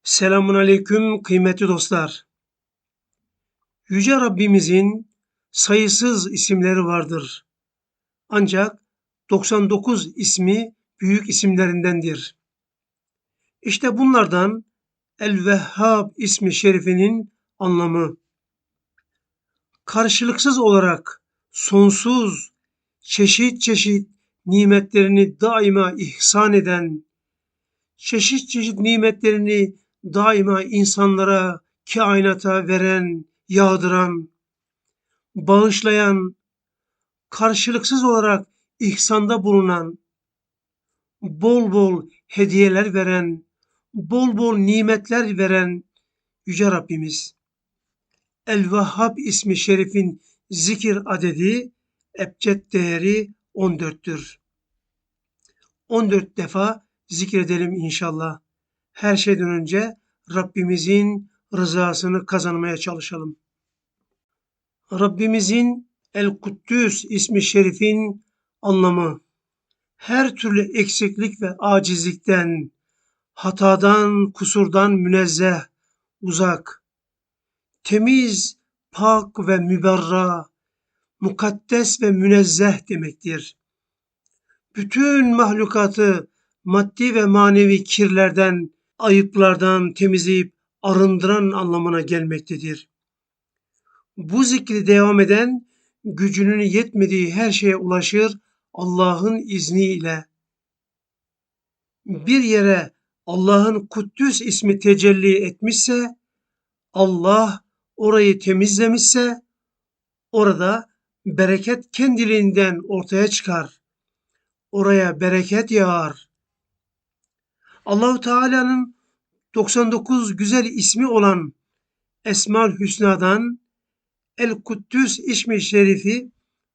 Selamun aleyküm kıymetli dostlar. Yüce Rabbimizin sayısız isimleri vardır. Ancak 99 ismi büyük isimlerindendir. İşte bunlardan El-Vehhab ismi şerifinin anlamı. Karşılıksız olarak sonsuz, çeşit çeşit nimetlerini daima ihsan eden, çeşit çeşit nimetlerini daima insanlara, kainata veren, yağdıran, bağışlayan, karşılıksız olarak ihsanda bulunan, bol bol hediyeler veren, bol bol nimetler veren Yüce Rabbimiz. El-Vehhab ismi şerifin zikir adedi, ebced değeri 14'tür. 14 defa zikredelim inşallah. Her şeyden önce Rabbimizin rızasını kazanmaya çalışalım. Rabbimizin El-Kuddüs ismi şerifin anlamı, her türlü eksiklik ve acizlikten, hatadan, kusurdan münezzeh, uzak, temiz, pak ve müberra, mukaddes ve münezzeh demektir. Bütün mahlukatı maddi ve manevi kirlerden, ayıplardan temizleyip arındıran anlamına gelmektedir. Bu zikri devam eden gücünün yetmediği her şeye ulaşır Allah'ın izniyle. Bir yere Allah'ın Kuddüs ismi tecelli etmişse, Allah orayı temizlemişse, orada bereket kendiliğinden ortaya çıkar. Oraya bereket yağar. Allahu Teala'nın 99 güzel ismi olan Esmaül Hüsna'dan El-Kuddüs ismi şerifi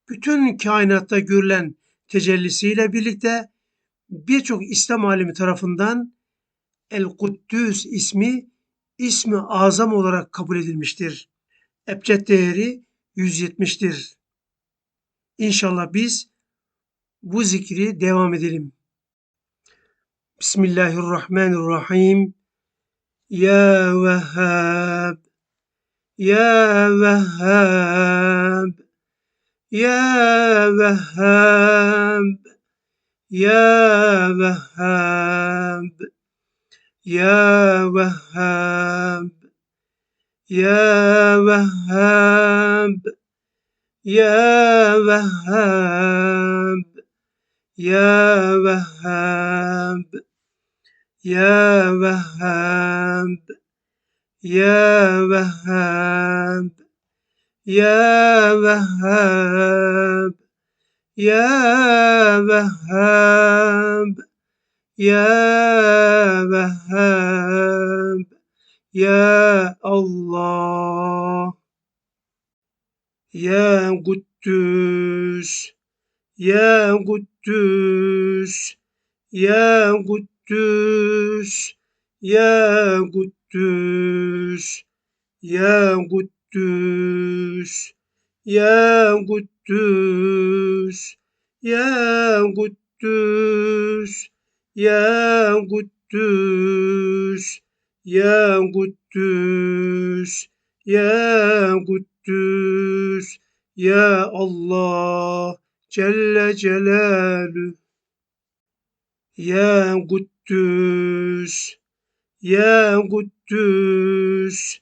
bütün kainatta görülen tecellisiyle birlikte birçok İslam alimi tarafından El-Kuddüs ismi azam olarak kabul edilmiştir. Ebced değeri 170'tir. İnşallah biz bu zikri devam edelim. Bismillahirrahmanirrahim. Ya Vehhab, Ya Vehhab, Ya Vehhab, Ya Vehhab, Ya Vehhab, Ya Vehhab, Ya Vehhab, Ya Vehhab, Ya Vehhab, Ya Vehhab, Ya Vehhab, Ya Vehhab, Ya Vehhab, Ya Allah, Ya Kuddüs, Ya Kuddüs, Ya Kuddüs, Ya Kuddüs, Ya Kuddüs, Ya Kuddüs, Ya Kuddüs, Ya Kuddüs, Ya Kuddüs, Ya Kuddüs, Ya Allah Celle Celaluhu. Ya Kuddüs, Ya Kuddüs,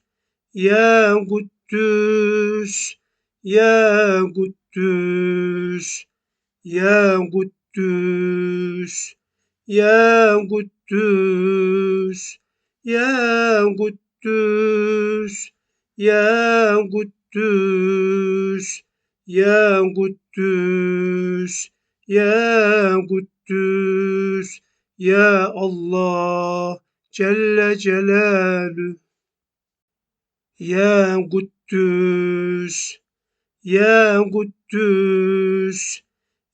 Ya Kuddüs, Ya Kuddüs, Ya Kuddüs, Ya Kuddüs, Ya Kuddüs, Ya Kuddüs, Ya Kuddüs, Ya Kuddüs, Ya Allah Celle Celaluhu. Ya Kuddüs, Ya Kuddüs,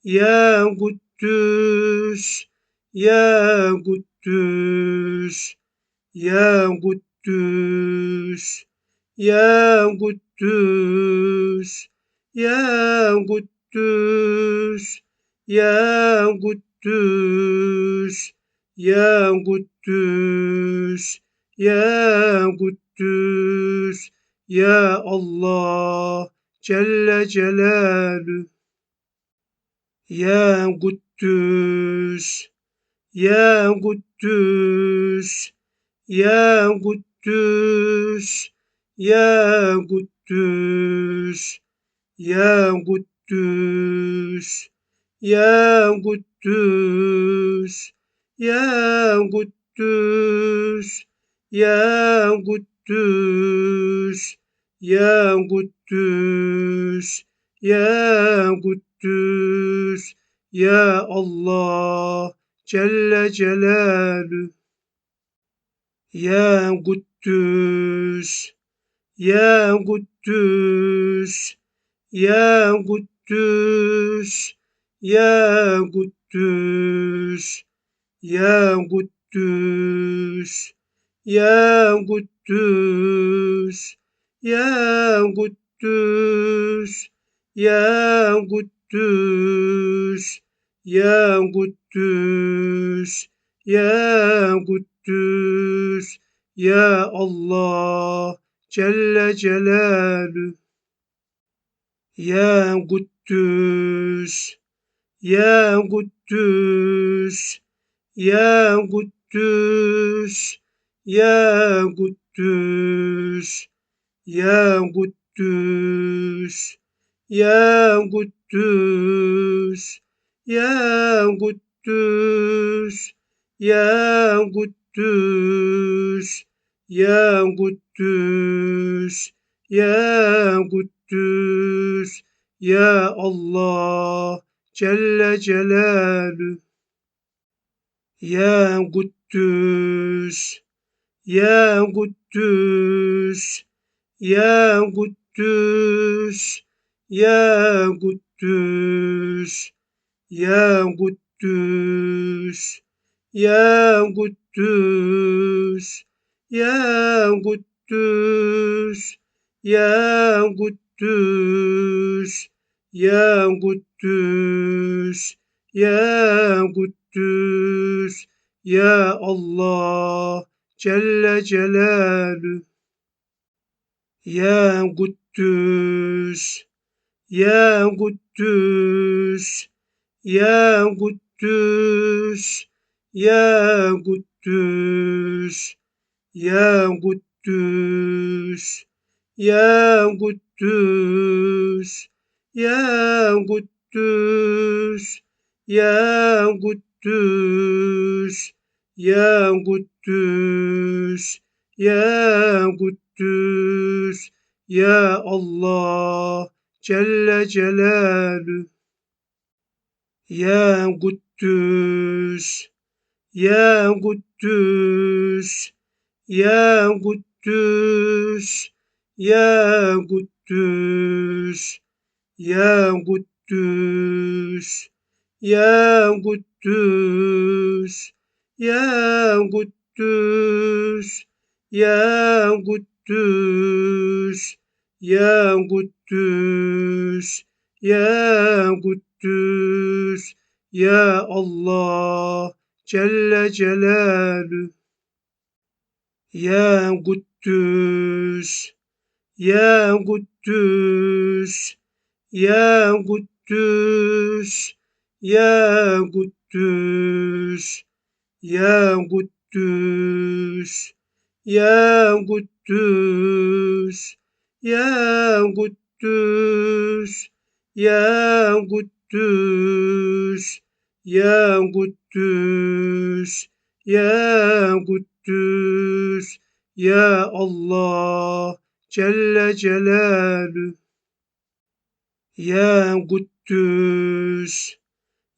Ya Kuddüs, Ya Kuddüs, Ya Kuddüs, Ya Kuddüs, Ya Kuddüs, Ya Kuddüs, Ya Kuddüs, Ya Kuddüs, Ya Allah, Celle Celaluhu. Ya Kuddüs, Ya Kuddüs, Ya Kuddüs, Ya Kuddüs, Ya Kuddüs, Ya Kuddüs, Ya Kuddüs, Ya Kuddüs, Ya Kuddüs, Ya Kuddüs, Ya Allah, Celle Celaluhu. Ya Kuddüs, Ya Kuddüs, Ya Kuddüs, Ya Kuddüs, Ya Kuddüs, Ya Kuddüs, Ya Kuddüs, Ya Kuddüs, Ya Kuddüs, Ya Kuddüs, Ya Allah, Celle Celaluhu. Ya Kuddüs, Ya Kuddüs, Ya Kuddüs, Ya Kuddüs, Ya Kuddüs, Ya Kuddüs, Ya Kuddüs, Ya Kuddüs, Ya Kuddüs, Ya Kuddüs, Ya Allah, Celle Celaluhu. Ya Kuddüs, Ya Kuddüs, Ya Kuddüs, Ya Kuddüs, Ya Kuddüs, Ya Kuddüs, Ya Kuddüs, Ya Kuddüs, Ya Kuddüs, Ya Kuddüs, Ya Allah, Celle Celaluhu. Ya Kuddüs, Ya Kuddüs, Ya Kuddüs, Ya Kuddüs, Ya Kuddüs, Ya Kuddüs, Ya Kuddüs, Ya Kuddüs, Ya Kuddüs, Ya Kuddüs, Ya Allah, Celle Celaluhu. Ya Kuddüs, Ya Kuddüs, Ya Kuddüs, Ya Kuddüs, Ya Kuddüs, Ya Kuddüs, Ya Kuddüs, Ya Kuddüs, Ya Kuddüs, Ya Kuddüs, Ya Allah, Celle Celaluhu. Ya Kuddüs, Ya Kuddüs, Ya Kuddüs, Ya Kuddüs, Ya Kuddüs, Ya Kuddüs, Ya Kuddüs, Ya Kuddüs, Ya Kuddüs, Ya Kuddüs, Ya Allah, Celle Celaluhu. Ya Kuddüs,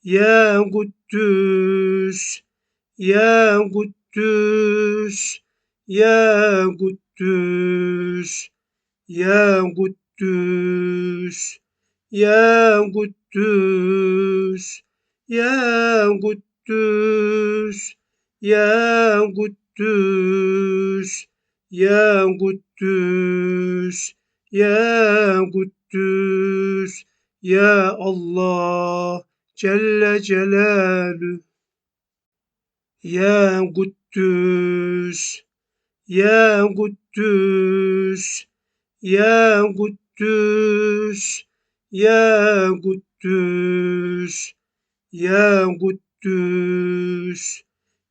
Ya Kuddüs, Ya Kuddüs, Ya Kuddüs, Ya Kuddüs, Ya Kuddüs, Ya Kuddüs, Ya Kuddüs, Ya Kuddüs, Ya Kuddüs, Ya Allah, Celle Celaluhu. Ya Kuddüs, Ya Kuddüs, Ya Kuddüs, Ya Kuddüs, Ya Kuddüs,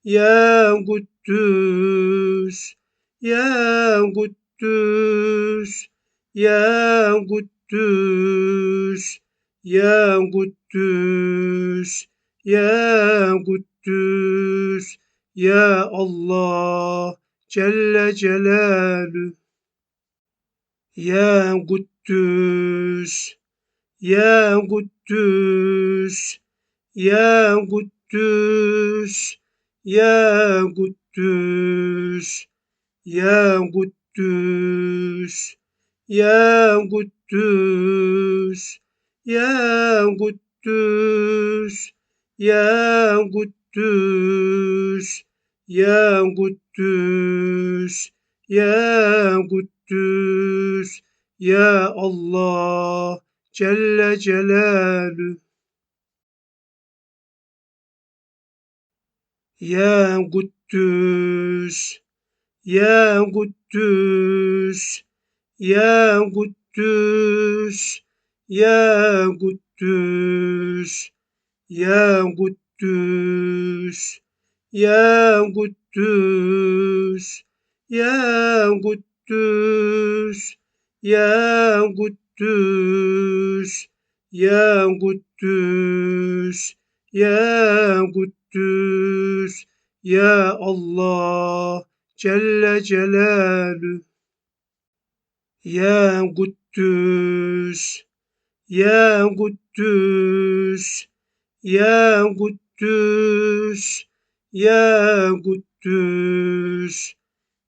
Ya Kuddüs, Ya Kuddüs, Ya Kuddüs, Ya Kuddüs, Ya Kuddüs, Ya Allah Celle Celaluhu. Ya Kuddüs, Ya Kuddüs, Ya Kuddüs, Ya Kuddüs, Ya Kuddüs, Ya Kuddüs, Ya Kuddüs, Ya Kuddüs, Ya Kuddüs, Ya Kuddüs, Ya Allah Celle Celaluhu. Ya Kuddüs, Ya Kuddüs, Ya Kuddüs, Ya Kuddüs, Ya Kuddüs, Ya Kuddüs, Ya Kuddüs, Ya Kuddüs, Ya Kuddüs, Ya Kuddüs, Ya Allah Celle Celaluhu. Ya Kuddüs, Ya Kuddüs, Ya Kuddüs, Ya Kuddüs,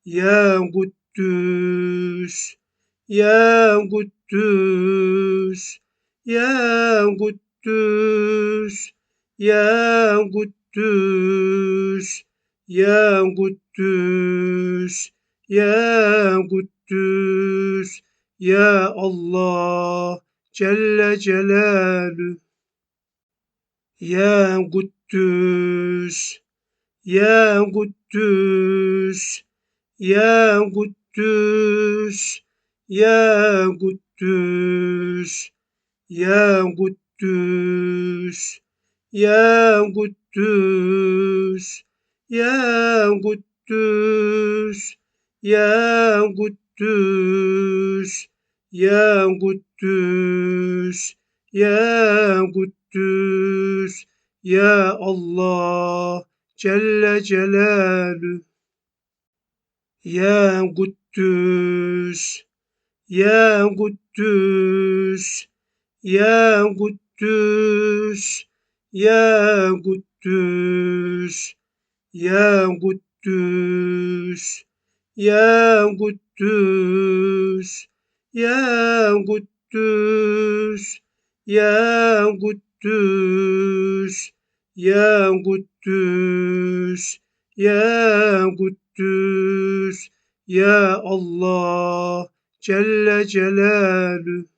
Ya Kuddüs, Ya Kuddüs, Ya Kuddüs, Ya Kuddüs, Ya Kuddüs, Ya Kuddüs, Ya Allah Celle Celaluhu. Ya Kuddüs, Ya Kuddüs, Ya Kuddüs, Ya Kuddüs, Ya Kuddüs, Ya Kuddüs, Ya Kuddüs, Ya Kuddüs, Ya Kuddüs, Ya Kuddüs, Ya Allah Celle Celaluhu. Ya Kuddüs, Ya Kuddüs, Ya Kuddüs, Ya Kuddüs, Ya Kuddüs, Ya Kuddüs, Ya Kuddüs, Ya Kuddüs, Ya Kuddüs, Ya Kuddüs, Ya Allah Celle Celaluhu.